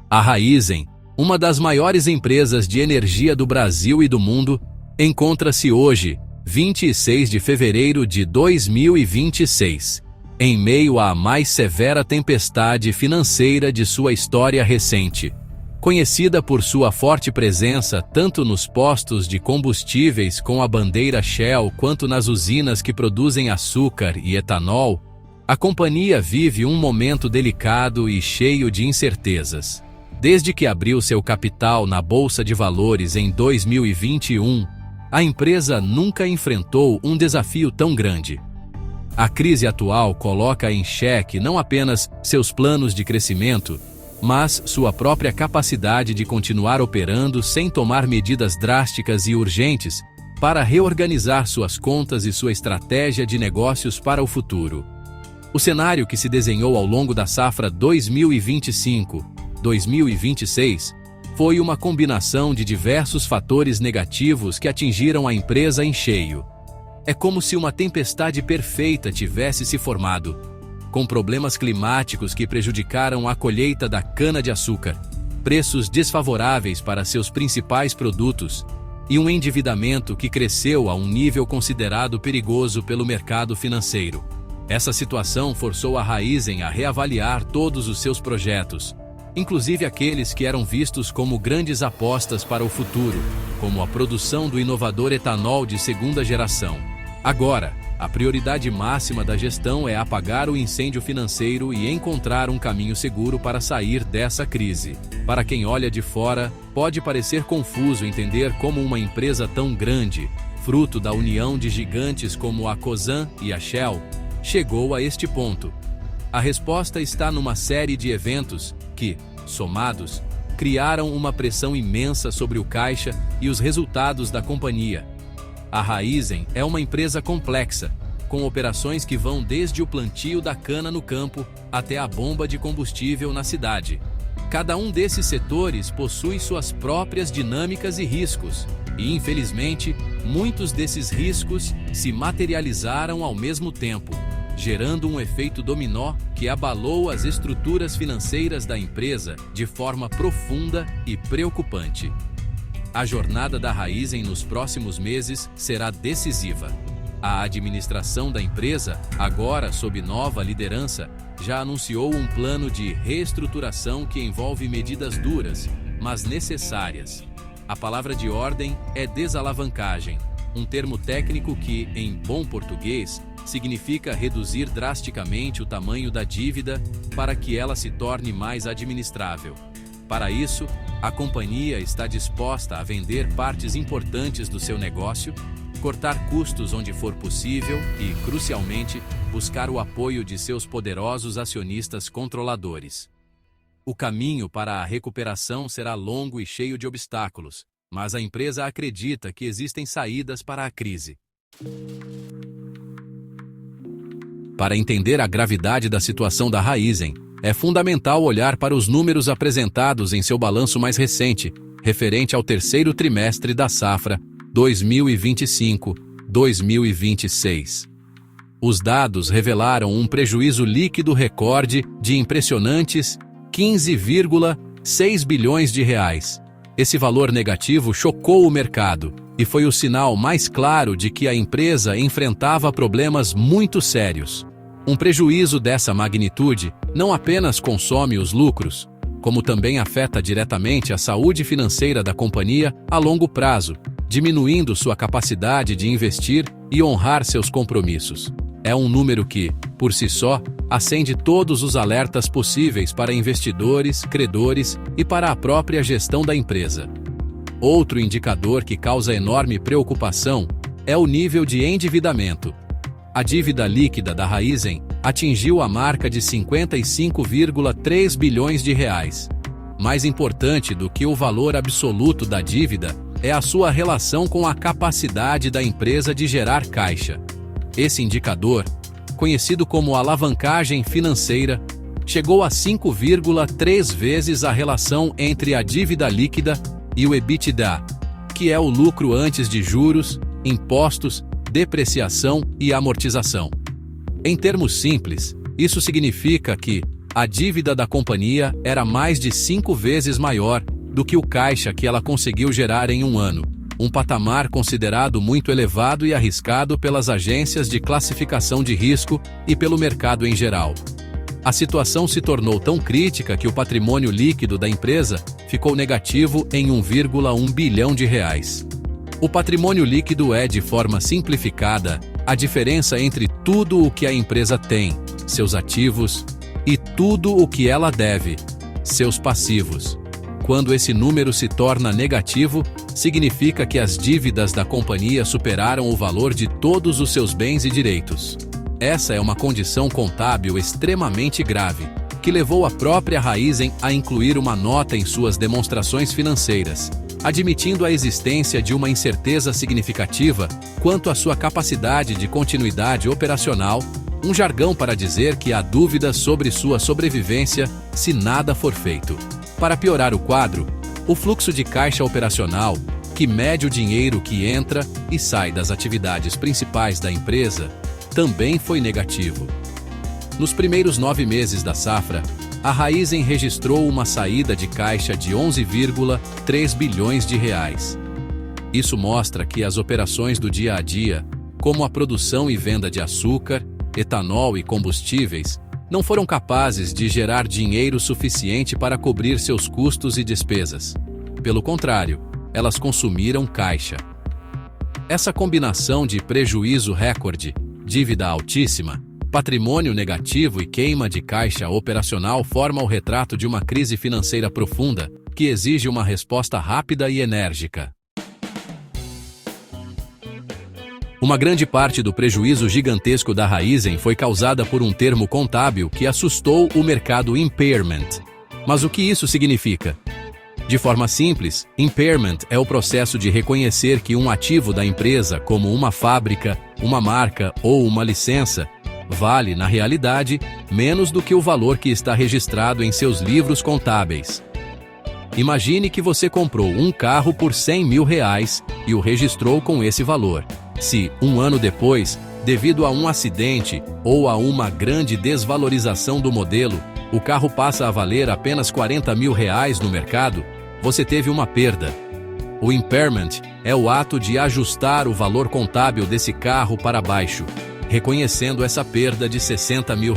A Raízen, uma das maiores empresas de energia do Brasil e do mundo, encontra-se hoje, 26 de fevereiro de 2026, em meio à mais severa tempestade financeira de sua história recente. Conhecida por sua forte presença tanto nos postos de combustíveis com a bandeira Shell quanto nas usinas que produzem açúcar e etanol, a companhia vive um momento delicado e cheio de incertezas. Desde que abriu seu capital na Bolsa de Valores em 2021, a empresa nunca enfrentou um desafio tão grande. A crise atual coloca em xeque não apenas seus planos de crescimento, mas sua própria capacidade de continuar operando sem tomar medidas drásticas e urgentes para reorganizar suas contas e sua estratégia de negócios para o futuro. O cenário que se desenhou ao longo da safra 2025-2026 foi uma combinação de diversos fatores negativos que atingiram a empresa em cheio. É como se uma tempestade perfeita tivesse se formado, com problemas climáticos que prejudicaram a colheita da cana-de-açúcar, preços desfavoráveis para seus principais produtos e um endividamento que cresceu a um nível considerado perigoso pelo mercado financeiro. Essa situação forçou a Raízen a reavaliar todos os seus projetos, inclusive aqueles que eram vistos como grandes apostas para o futuro, como a produção do inovador etanol de segunda geração. Agora, a prioridade máxima da gestão é apagar o incêndio financeiro e encontrar um caminho seguro para sair dessa crise. Para quem olha de fora, pode parecer confuso entender como uma empresa tão grande, fruto da união de gigantes como a Cosan e a Shell, chegou a este ponto. A resposta está numa série de eventos que, somados, criaram uma pressão imensa sobre o caixa e os resultados da companhia. A Raízen é uma empresa complexa, com operações que vão desde o plantio da cana no campo até a bomba de combustível na cidade. Cada um desses setores possui suas próprias dinâmicas e riscos, e infelizmente, muitos desses riscos se materializaram ao mesmo tempo, gerando um efeito dominó que abalou as estruturas financeiras da empresa de forma profunda e preocupante. A jornada da Raízen nos próximos meses será decisiva. A administração da empresa, agora sob nova liderança, já anunciou um plano de reestruturação que envolve medidas duras, mas necessárias. A palavra de ordem é desalavancagem, um termo técnico que, em bom português, significa reduzir drasticamente o tamanho da dívida para que ela se torne mais administrável. Para isso, a companhia está disposta a vender partes importantes do seu negócio, cortar custos onde for possível e, crucialmente, buscar o apoio de seus poderosos acionistas controladores. O caminho para a recuperação será longo e cheio de obstáculos, mas a empresa acredita que existem saídas para a crise. Para entender a gravidade da situação da Raízen, é fundamental olhar para os números apresentados em seu balanço mais recente, referente ao terceiro trimestre da safra 2025-2026. Os dados revelaram um prejuízo líquido recorde de impressionantes 15,6 bilhões de reais. Esse valor negativo chocou o mercado e foi o sinal mais claro de que a empresa enfrentava problemas muito sérios. Um prejuízo dessa magnitude não apenas consome os lucros, como também afeta diretamente a saúde financeira da companhia a longo prazo, diminuindo sua capacidade de investir e honrar seus compromissos. É um número que, por si só, acende todos os alertas possíveis para investidores, credores e para a própria gestão da empresa. Outro indicador que causa enorme preocupação é o nível de endividamento. A dívida líquida da Raízen atingiu a marca de 55,3 bilhões de reais. Mais importante do que o valor absoluto da dívida é a sua relação com a capacidade da empresa de gerar caixa. Esse indicador, conhecido como alavancagem financeira, chegou a 5,3 vezes a relação entre a dívida líquida e o EBITDA, que é o lucro antes de juros, impostos, depreciação e amortização. Em termos simples, isso significa que, A dívida da companhia era mais de 5 vezes maior do que o caixa que ela conseguiu gerar em um ano, um patamar considerado muito elevado e arriscado pelas agências de classificação de risco e pelo mercado em geral. A situação se tornou tão crítica que o patrimônio líquido da empresa ficou negativo em 1,1 bilhão de reais. O patrimônio líquido é, de forma simplificada, a diferença entre tudo o que a empresa tem, seus ativos, e tudo o que ela deve, seus passivos. Quando esse número se torna negativo, significa que as dívidas da companhia superaram o valor de todos os seus bens e direitos. Essa é uma condição contábil extremamente grave, que levou a própria Raizen a incluir uma nota em suas demonstrações financeiras, admitindo a existência de uma incerteza significativa quanto à sua capacidade de continuidade operacional, um jargão para dizer que há dúvidas sobre sua sobrevivência se nada for feito. Para piorar o quadro, o fluxo de caixa operacional, que mede o dinheiro que entra e sai das atividades principais da empresa, também foi negativo. Nos primeiros 9 meses da safra, a Raizen registrou uma saída de caixa de 11,3 bilhões de reais. Isso mostra que as operações do dia a dia, como a produção e venda de açúcar, etanol e combustíveis, não foram capazes de gerar dinheiro suficiente para cobrir seus custos e despesas. Pelo contrário, elas consumiram caixa. Essa combinação de prejuízo recorde, dívida altíssima, patrimônio negativo e queima de caixa operacional forma o retrato de uma crise financeira profunda, que exige uma resposta rápida e enérgica. Uma grande parte do prejuízo gigantesco da Raizen foi causada por um termo contábil que assustou o mercado: impairment. Mas o que isso significa? De forma simples, impairment é o processo de reconhecer que um ativo da empresa, como uma fábrica, uma marca ou uma licença, vale, na realidade, menos do que o valor que está registrado em seus livros contábeis. Imagine que você comprou um carro por R$100 mil e o registrou com esse valor. Se, um ano depois, devido a um acidente ou a uma grande desvalorização do modelo, o carro passa a valer apenas R$40 mil no mercado, você teve uma perda. O impairment é o ato de ajustar o valor contábil desse carro para baixo, reconhecendo essa perda de R$60 mil.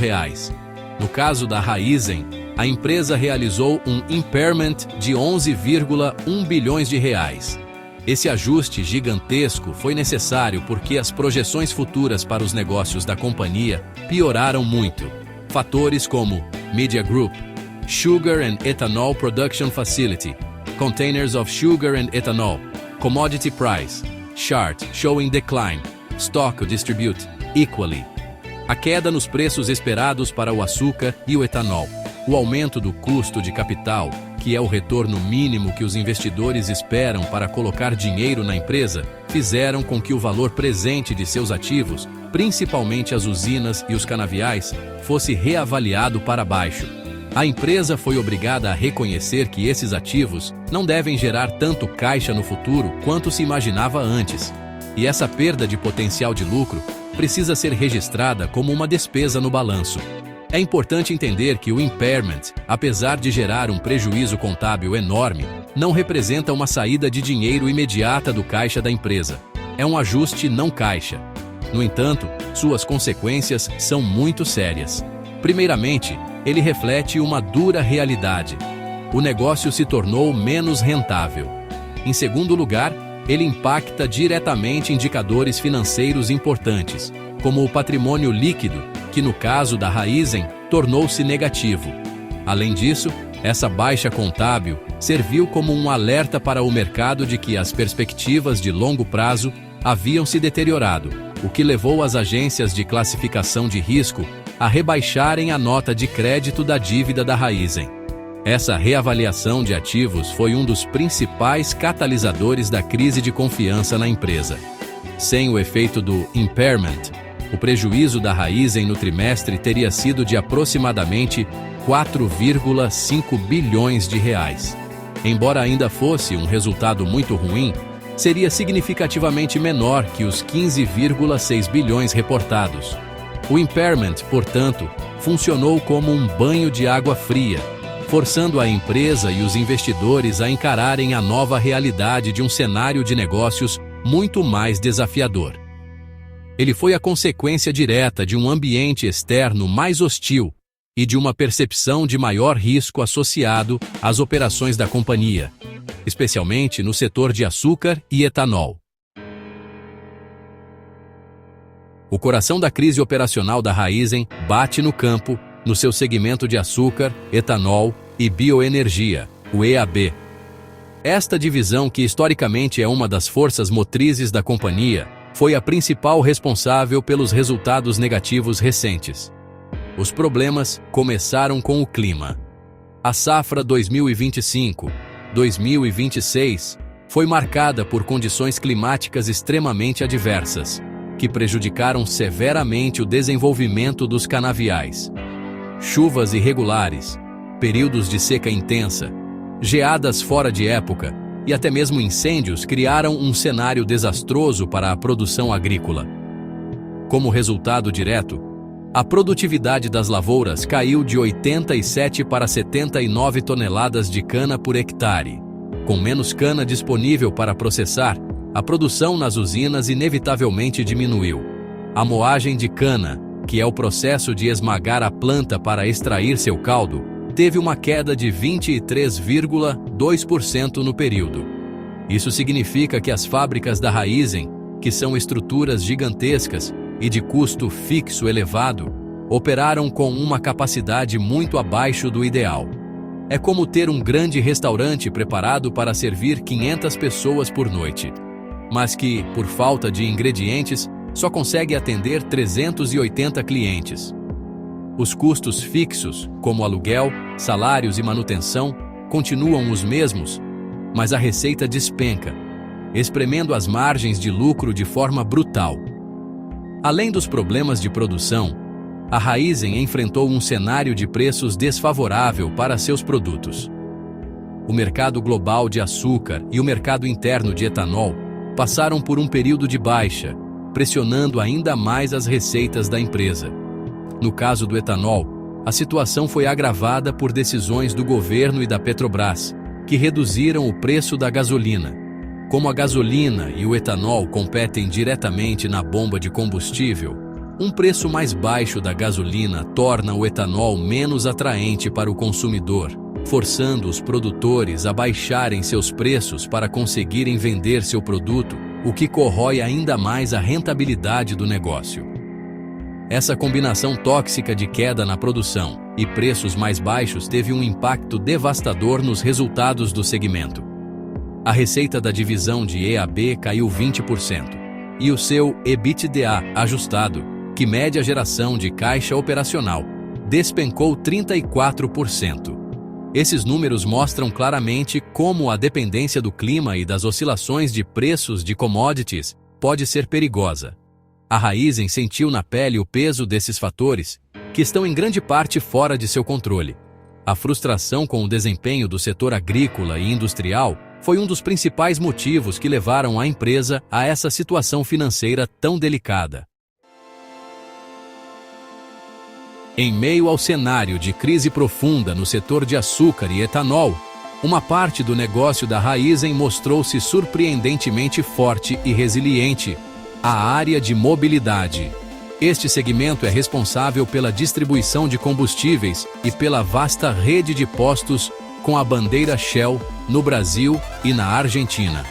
No caso da Raizen, a empresa realizou um impairment de 11,1 bilhões de reais. Esse ajuste gigantesco foi necessário porque as projeções futuras para os negócios da companhia pioraram muito. Fatores como Media Group, Sugar and Ethanol Production Facility, Containers of Sugar and Ethanol, Commodity Price, Chart Showing Decline, Stock Distribute, Equally. A queda nos preços esperados para o açúcar e o etanol, o aumento do custo de capital, que é o retorno mínimo que os investidores esperam para colocar dinheiro na empresa, fizeram com que o valor presente de seus ativos, principalmente as usinas e os canaviais, fosse reavaliado para baixo. A empresa foi obrigada a reconhecer que esses ativos não devem gerar tanto caixa no futuro quanto se imaginava antes. E essa perda de potencial de lucro precisa ser registrada como uma despesa no balanço. É importante entender que o impairment, apesar de gerar um prejuízo contábil enorme, não representa uma saída de dinheiro imediata do caixa da empresa. É um ajuste não caixa. No entanto, suas consequências são muito sérias. Primeiramente, ele reflete uma dura realidade. O negócio se tornou menos rentável. Em segundo lugar, ele impacta diretamente indicadores financeiros importantes, como o patrimônio líquido, que no caso da Raizen, tornou-se negativo. Além disso, essa baixa contábil serviu como um alerta para o mercado de que as perspectivas de longo prazo haviam se deteriorado, o que levou as agências de classificação de risco a rebaixarem a nota de crédito da dívida da Raizen. Essa reavaliação de ativos foi um dos principais catalisadores da crise de confiança na empresa. Sem o efeito do impairment, o prejuízo da Raizen no trimestre teria sido de aproximadamente 4,5 bilhões de reais. Embora ainda fosse um resultado muito ruim, seria significativamente menor que os 15,6 bilhões reportados. O impairment, portanto, funcionou como um banho de água fria, forçando a empresa e os investidores a encararem a nova realidade de um cenário de negócios muito mais desafiador. Ele foi a consequência direta de um ambiente externo mais hostil e de uma percepção de maior risco associado às operações da companhia, especialmente no setor de açúcar e etanol. O coração da crise operacional da Raízen bate no campo, no seu segmento de açúcar, etanol e bioenergia, o EAB. Esta divisão, que historicamente é uma das forças motrizes da companhia, foi a principal responsável pelos resultados negativos recentes. Os problemas começaram com o clima. A safra 2025-2026 foi marcada por condições climáticas extremamente adversas, que prejudicaram severamente o desenvolvimento dos canaviais. Chuvas irregulares, períodos de seca intensa, geadas fora de época e até mesmo incêndios criaram um cenário desastroso para a produção agrícola. Como resultado direto, a produtividade das lavouras caiu de 87 para 79 toneladas de cana por hectare. Com menos cana disponível para processar, a produção nas usinas inevitavelmente diminuiu. A moagem de cana, que é o processo de esmagar a planta para extrair seu caldo, teve uma queda de 23,2% no período. Isso significa que as fábricas da Raízen, que são estruturas gigantescas e de custo fixo elevado, operaram com uma capacidade muito abaixo do ideal. É como ter um grande restaurante preparado para servir 500 pessoas por noite, mas que, por falta de ingredientes, só consegue atender 380 clientes. Os custos fixos, como aluguel, salários e manutenção, continuam os mesmos, mas a receita despenca, espremendo as margens de lucro de forma brutal. Além dos problemas de produção, a Raízen enfrentou um cenário de preços desfavorável para seus produtos. O mercado global de açúcar e o mercado interno de etanol passaram por um período de baixa, pressionando ainda mais as receitas da empresa. No caso do etanol, a situação foi agravada por decisões do governo e da Petrobras, que reduziram o preço da gasolina. Como a gasolina e o etanol competem diretamente na bomba de combustível, um preço mais baixo da gasolina torna o etanol menos atraente para o consumidor, forçando os produtores a baixarem seus preços para conseguirem vender seu produto, o que corrói ainda mais a rentabilidade do negócio. Essa combinação tóxica de queda na produção e preços mais baixos teve um impacto devastador nos resultados do segmento. A receita da divisão de EAB caiu 20%, e o seu EBITDA ajustado, que mede a geração de caixa operacional, despencou 34%. Esses números mostram claramente como a dependência do clima e das oscilações de preços de commodities pode ser perigosa. A Raízen sentiu na pele o peso desses fatores, que estão em grande parte fora de seu controle. A frustração com o desempenho do setor agrícola e industrial foi um dos principais motivos que levaram a empresa a essa situação financeira tão delicada. Em meio ao cenário de crise profunda no setor de açúcar e etanol, uma parte do negócio da Raízen mostrou-se surpreendentemente forte e resiliente: a área de mobilidade. Este segmento é responsável pela distribuição de combustíveis e pela vasta rede de postos com a bandeira Shell no Brasil e na Argentina.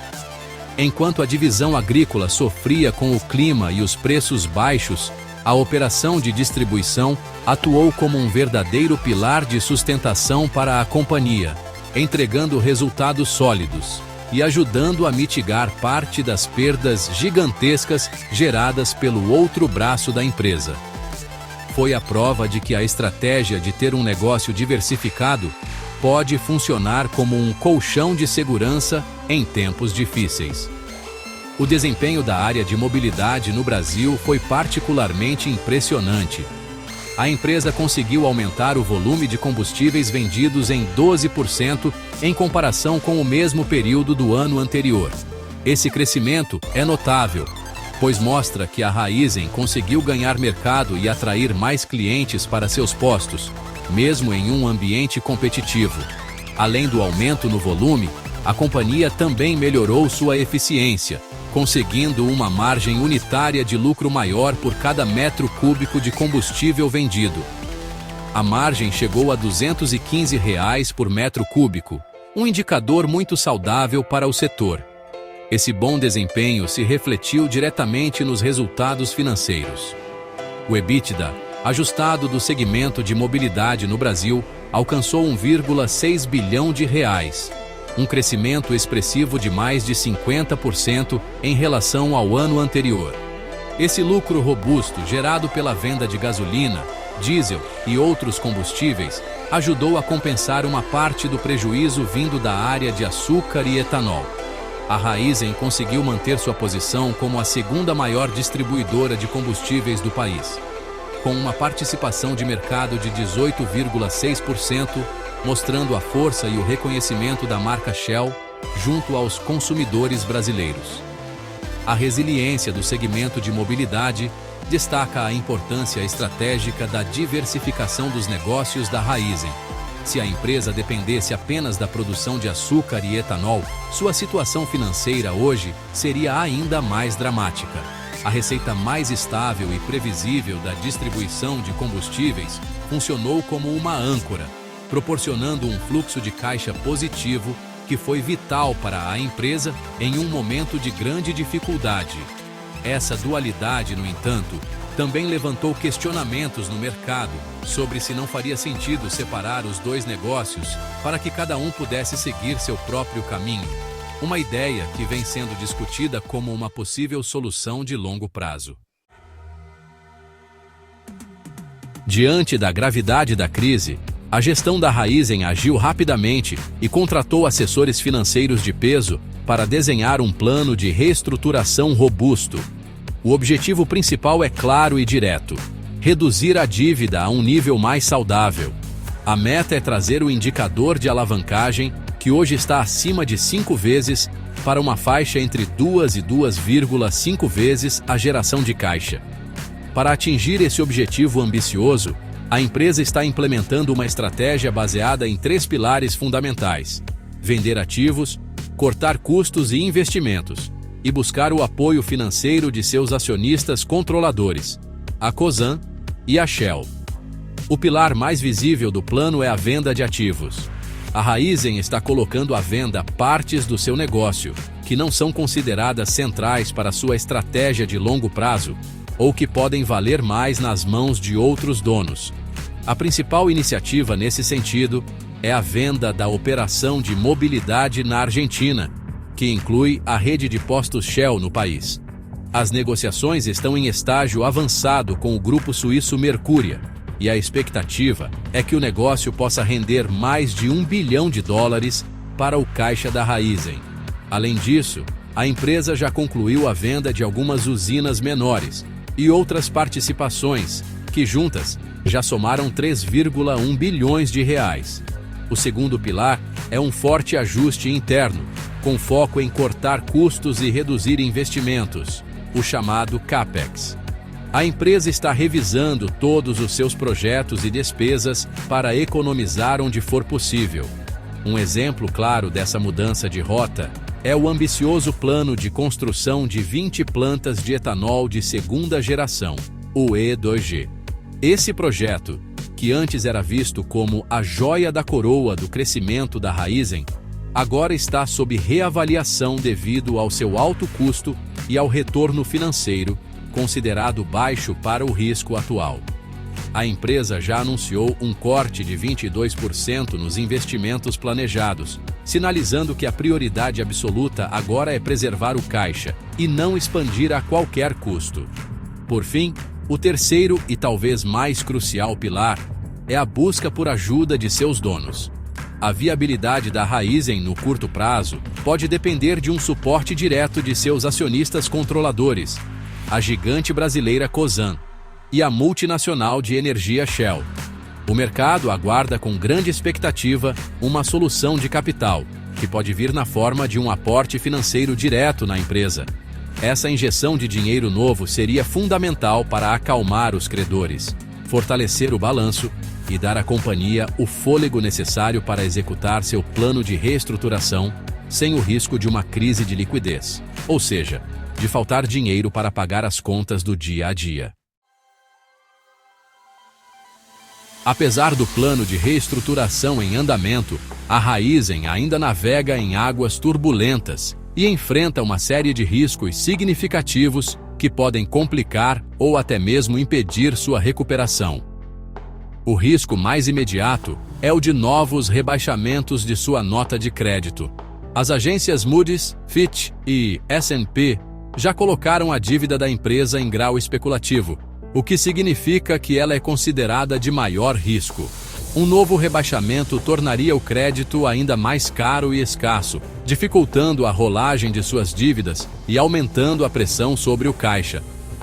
Enquanto a divisão agrícola sofria com o clima e os preços baixos, a operação de distribuição atuou como um verdadeiro pilar de sustentação para a companhia, entregando resultados sólidos e ajudando a mitigar parte das perdas gigantescas geradas pelo outro braço da empresa. Foi a prova de que a estratégia de ter um negócio diversificado pode funcionar como um colchão de segurança em tempos difíceis. O desempenho da área de mobilidade no Brasil foi particularmente impressionante. A empresa conseguiu aumentar o volume de combustíveis vendidos em 12% em comparação com o mesmo período do ano anterior. Esse crescimento é notável, pois mostra que a Raízen conseguiu ganhar mercado e atrair mais clientes para seus postos, mesmo em um ambiente competitivo. Além do aumento no volume, a companhia também melhorou sua eficiência, conseguindo uma margem unitária de lucro maior por cada metro cúbico de combustível vendido. A margem chegou a R$ 215 por metro cúbico, um indicador muito saudável para o setor. Esse bom desempenho se refletiu diretamente nos resultados financeiros. O EBITDA, ajustado do segmento de mobilidade no Brasil, alcançou R$ 1,6 bilhão, um crescimento expressivo de mais de 50% em relação ao ano anterior. Esse lucro robusto, gerado pela venda de gasolina, diesel e outros combustíveis, ajudou a compensar uma parte do prejuízo vindo da área de açúcar e etanol. A Raízen conseguiu manter sua posição como a segunda maior distribuidora de combustíveis do país, com uma participação de mercado de 18,6%, mostrando a força e o reconhecimento da marca Shell junto aos consumidores brasileiros. A resiliência do segmento de mobilidade destaca a importância estratégica da diversificação dos negócios da Raízen. Se a empresa dependesse apenas da produção de açúcar e etanol, sua situação financeira hoje seria ainda mais dramática. A receita mais estável e previsível da distribuição de combustíveis funcionou como uma âncora, proporcionando um fluxo de caixa positivo que foi vital para a empresa em um momento de grande dificuldade. Essa dualidade, no entanto, também levantou questionamentos no mercado sobre se não faria sentido separar os dois negócios para que cada um pudesse seguir seu próprio caminho, uma ideia que vem sendo discutida como uma possível solução de longo prazo. Diante da gravidade da crise, a gestão da Raízen agiu rapidamente e contratou assessores financeiros de peso para desenhar um plano de reestruturação robusto. O objetivo principal é claro e direto: reduzir a dívida a um nível mais saudável. A meta é trazer o indicador de alavancagem, que hoje está acima de 5 vezes, para uma faixa entre 2 e 2,5 vezes a geração de caixa. Para atingir esse objetivo ambicioso, a empresa está implementando uma estratégia baseada em 3 pilares fundamentais: vender ativos, cortar custos e investimentos, e buscar o apoio financeiro de seus acionistas controladores, a Cosan e a Shell. O pilar mais visível do plano é a venda de ativos. A Raízen está colocando à venda partes do seu negócio, que não são consideradas centrais para sua estratégia de longo prazo, ou que podem valer mais nas mãos de outros donos. A principal iniciativa nesse sentido é a venda da operação de mobilidade na Argentina, que inclui a rede de postos Shell no país. As negociações estão em estágio avançado com o grupo suíço Mercúria, e a expectativa é que o negócio possa render mais de US$ 1 bilhão para o caixa da Raízen. Além disso, a empresa já concluiu a venda de algumas usinas menores e outras participações, que juntas já somaram R$ 3,1 bilhões. O segundo pilar é um forte ajuste interno, com foco em cortar custos e reduzir investimentos, o chamado CAPEX. A empresa está revisando todos os seus projetos e despesas para economizar onde for possível. Um exemplo claro dessa mudança de rota é o ambicioso plano de construção de 20 plantas de etanol de segunda geração, o E2G. Esse projeto, que antes era visto como a joia da coroa do crescimento da Raízen, agora está sob reavaliação devido ao seu alto custo e ao retorno financeiro, considerado baixo para o risco atual. A empresa já anunciou um corte de 22% nos investimentos planejados, sinalizando que a prioridade absoluta agora é preservar o caixa e não expandir a qualquer custo. Por fim, o terceiro e talvez mais crucial pilar é a busca por ajuda de seus donos. A viabilidade da Raízen no curto prazo pode depender de um suporte direto de seus acionistas controladores, a gigante brasileira Cosan e a multinacional de energia Shell. O mercado aguarda com grande expectativa uma solução de capital, que pode vir na forma de um aporte financeiro direto na empresa. Essa injeção de dinheiro novo seria fundamental para acalmar os credores, fortalecer o balanço e dar à companhia o fôlego necessário para executar seu plano de reestruturação sem o risco de uma crise de liquidez, ou seja, de faltar dinheiro para pagar as contas do dia a dia. Apesar do plano de reestruturação em andamento, a Raizen ainda navega em águas turbulentas e enfrenta uma série de riscos significativos que podem complicar ou até mesmo impedir sua recuperação. O risco mais imediato é o de novos rebaixamentos de sua nota de crédito. As agências Moody's, Fitch e S&P já colocaram a dívida da empresa em grau especulativo, o que significa que ela é considerada de maior risco. Um novo rebaixamento tornaria o crédito ainda mais caro e escasso, dificultando a rolagem de suas dívidas e aumentando a pressão sobre o caixa.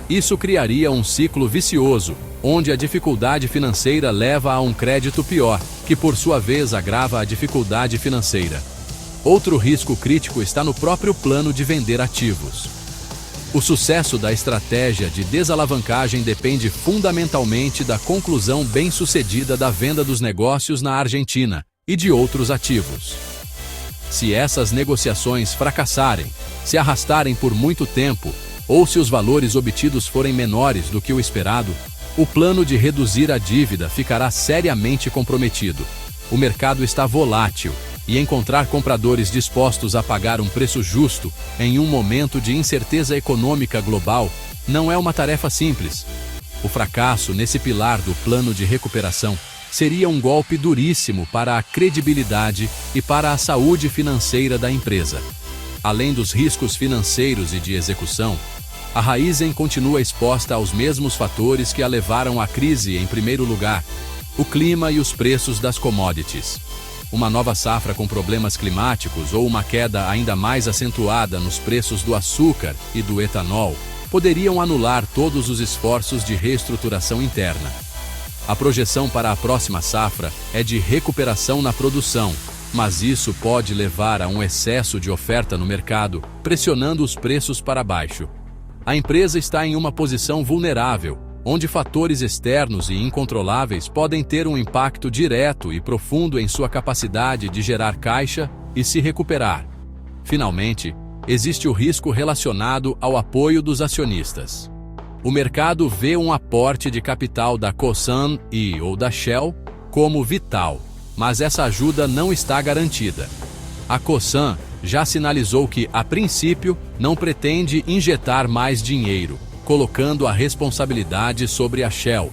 Isso criaria um ciclo vicioso, onde a dificuldade financeira leva a um crédito pior, que por sua vez agrava a dificuldade financeira. Outro risco crítico está no próprio plano de vender ativos. O sucesso da estratégia de desalavancagem depende fundamentalmente da conclusão bem-sucedida da venda dos negócios na Argentina e de outros ativos. Se essas negociações fracassarem, se arrastarem por muito tempo, ou se os valores obtidos forem menores do que o esperado, o plano de reduzir a dívida ficará seriamente comprometido. O mercado está volátil e encontrar compradores dispostos a pagar um preço justo em um momento de incerteza econômica global não é uma tarefa simples. O fracasso nesse pilar do plano de recuperação seria um golpe duríssimo para a credibilidade e para a saúde financeira da empresa. Além dos riscos financeiros e de execução, a Raizen continua exposta aos mesmos fatores que a levaram à crise em primeiro lugar: o clima e os preços das commodities. Uma nova safra com problemas climáticos ou uma queda ainda mais acentuada nos preços do açúcar e do etanol poderiam anular todos os esforços de reestruturação interna. A projeção para a próxima safra é de recuperação na produção, mas isso pode levar a um excesso de oferta no mercado, pressionando os preços para baixo. A empresa está em uma posição vulnerável, onde fatores externos e incontroláveis podem ter um impacto direto e profundo em sua capacidade de gerar caixa e se recuperar. Finalmente, existe o risco relacionado ao apoio dos acionistas. O mercado vê um aporte de capital da Cosan ou da Shell como vital, mas essa ajuda não está garantida. A Cosan já sinalizou que, a princípio, não pretende injetar mais dinheiro, colocando a responsabilidade sobre a Shell.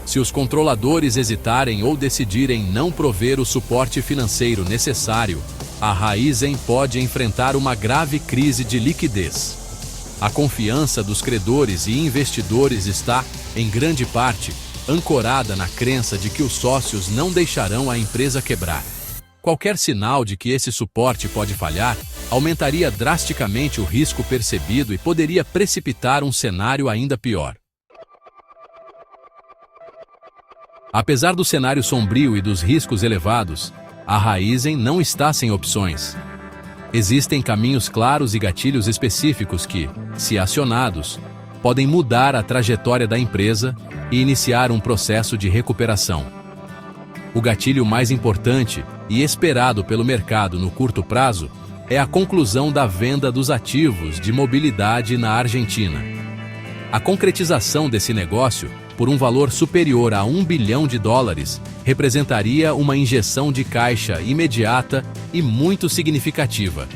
Se os controladores hesitarem ou decidirem não prover o suporte financeiro necessário, a Raizen pode enfrentar uma grave crise de liquidez. A confiança dos credores e investidores está, em grande parte, ancorada na crença de que os sócios não deixarão a empresa quebrar. Qualquer sinal de que esse suporte pode falhar aumentaria drasticamente o risco percebido e poderia precipitar um cenário ainda pior. Apesar do cenário sombrio e dos riscos elevados, a Raizen não está sem opções. Existem caminhos claros e gatilhos específicos que, se acionados, podem mudar a trajetória da empresa e iniciar um processo de recuperação. O gatilho mais importante e esperado pelo mercado no curto prazo é a conclusão da venda dos ativos de mobilidade na Argentina. A concretização desse negócio, por um valor superior a US$ 1 bilhão, representaria uma injeção de caixa imediata e muito significativa.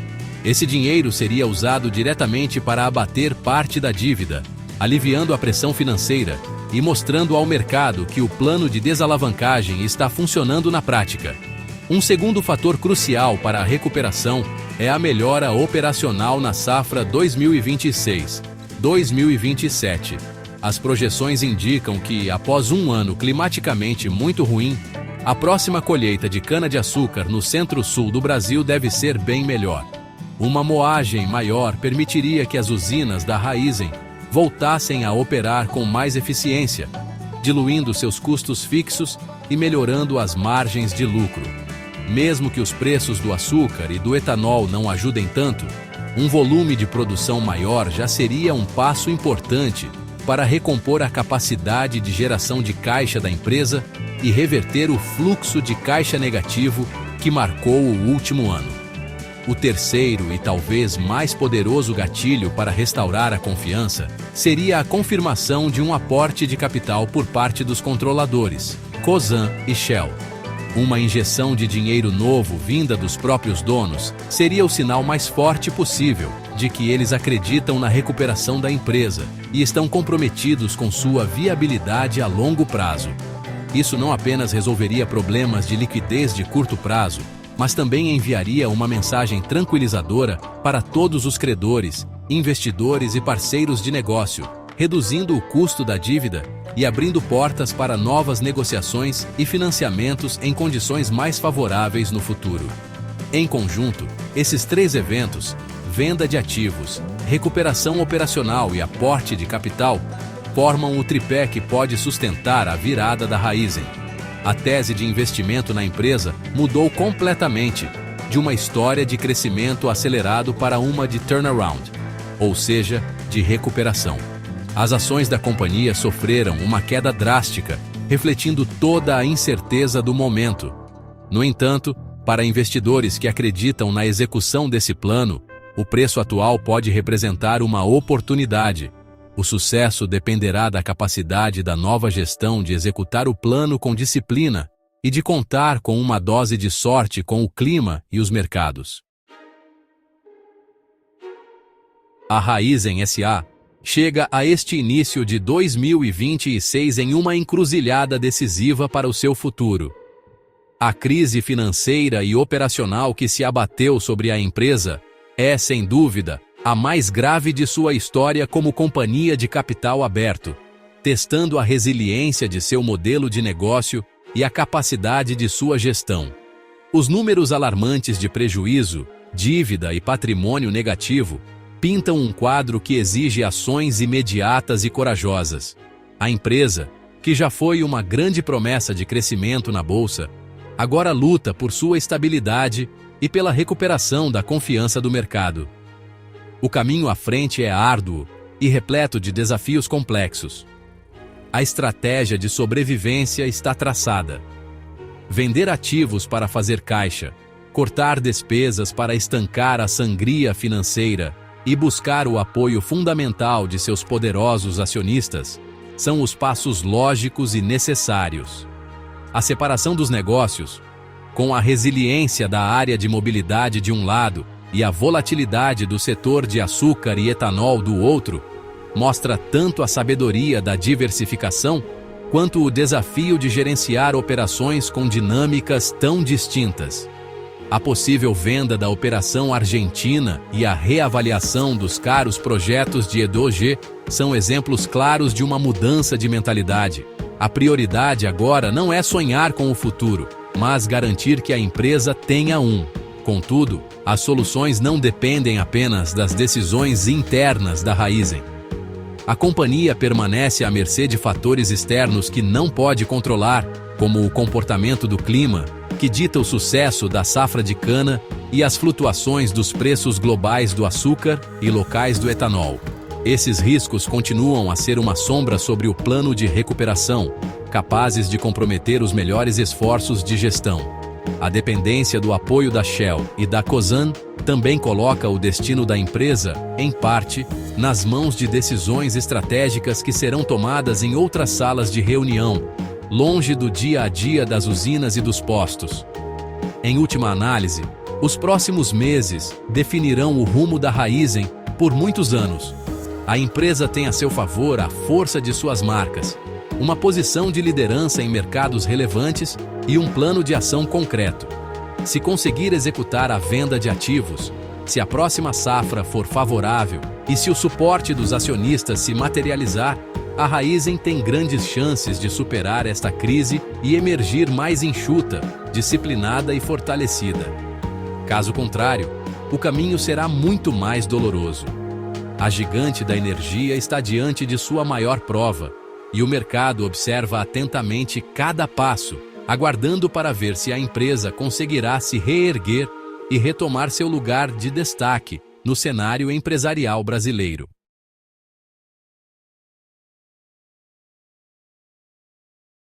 Esse dinheiro seria usado diretamente para abater parte da dívida, aliviando a pressão financeira e mostrando ao mercado que o plano de desalavancagem está funcionando na prática. Um segundo fator crucial para a recuperação é a melhora operacional na safra 2026-2027. As projeções indicam que, após um ano climaticamente muito ruim, a próxima colheita de cana-de-açúcar no centro-sul do Brasil deve ser bem melhor. Uma moagem maior permitiria que as usinas da Raizen voltassem a operar com mais eficiência, diluindo seus custos fixos e melhorando as margens de lucro. Mesmo que os preços do açúcar e do etanol não ajudem tanto, Um volume de produção maior já seria um passo importante para recompor a capacidade de geração de caixa da empresa e reverter o fluxo de caixa negativo que marcou o último ano. O terceiro e talvez mais poderoso gatilho para restaurar a confiança seria a confirmação de um aporte de capital por parte dos controladores, Cosan e Shell. Uma injeção de dinheiro novo vinda dos próprios donos seria o sinal mais forte possível de que eles acreditam na recuperação da empresa e estão comprometidos com sua viabilidade a longo prazo. Isso não apenas resolveria problemas de liquidez de curto prazo, mas também enviaria uma mensagem tranquilizadora para todos os credores, investidores e parceiros de negócio, reduzindo o custo da dívida e abrindo portas para novas negociações e financiamentos em condições mais favoráveis no futuro. Em conjunto, esses três eventos, venda de ativos, recuperação operacional e aporte de capital, formam o tripé que pode sustentar a virada da Raízen. A tese de investimento na empresa mudou completamente, de uma história de crescimento acelerado para uma de turnaround, ou seja, de recuperação. As ações da companhia sofreram uma queda drástica, refletindo toda a incerteza do momento. No entanto, para investidores que acreditam na execução desse plano, o preço atual pode representar uma oportunidade. O sucesso dependerá da capacidade da nova gestão de executar o plano com disciplina e de contar com uma dose de sorte com o clima e os mercados. A Raízen S.A. chega a este início de 2026 em uma encruzilhada decisiva para o seu futuro. A crise financeira e operacional que se abateu sobre a empresa é, sem dúvida, a mais grave de sua história como companhia de capital aberto, testando a resiliência de seu modelo de negócio e a capacidade de sua gestão. Os números alarmantes de prejuízo, dívida e patrimônio negativo pintam um quadro que exige ações imediatas e corajosas. A empresa, que já foi uma grande promessa de crescimento na bolsa, agora luta por sua estabilidade e pela recuperação da confiança do mercado. O caminho à frente é árduo e repleto de desafios complexos. A estratégia de sobrevivência está traçada. Vender ativos para fazer caixa, cortar despesas para estancar a sangria financeira e buscar o apoio fundamental de seus poderosos acionistas são os passos lógicos e necessários. A separação dos negócios, com a resiliência da área de mobilidade de um lado e a volatilidade do setor de açúcar e etanol do outro, mostra tanto a sabedoria da diversificação quanto o desafio de gerenciar operações com dinâmicas tão distintas. A possível venda da operação argentina e a reavaliação dos caros projetos de E2G são exemplos claros de uma mudança de mentalidade. A prioridade agora não é sonhar com o futuro, mas garantir que a empresa tenha um. Contudo, as soluções não dependem apenas das decisões internas da Raízen. A companhia permanece à mercê de fatores externos que não pode controlar, como o comportamento do clima, que dita o sucesso da safra de cana e as flutuações dos preços globais do açúcar e locais do etanol. Esses riscos continuam a ser uma sombra sobre o plano de recuperação, capazes de comprometer os melhores esforços de gestão. A dependência do apoio da Shell e da Cosan também coloca o destino da empresa, em parte, nas mãos de decisões estratégicas que serão tomadas em outras salas de reunião, longe do dia a dia das usinas e dos postos. Em última análise, os próximos meses definirão o rumo da Raízen por muitos anos. A empresa tem a seu favor a força de suas marcas, uma posição de liderança em mercados relevantes e um plano de ação concreto. Se conseguir executar a venda de ativos, se a próxima safra for favorável e se o suporte dos acionistas se materializar, a Raízen tem grandes chances de superar esta crise e emergir mais enxuta, disciplinada e fortalecida. Caso contrário, o caminho será muito mais doloroso. A gigante da energia está diante de sua maior prova, e o mercado observa atentamente cada passo, aguardando para ver se a empresa conseguirá se reerguer e retomar seu lugar de destaque no cenário empresarial brasileiro.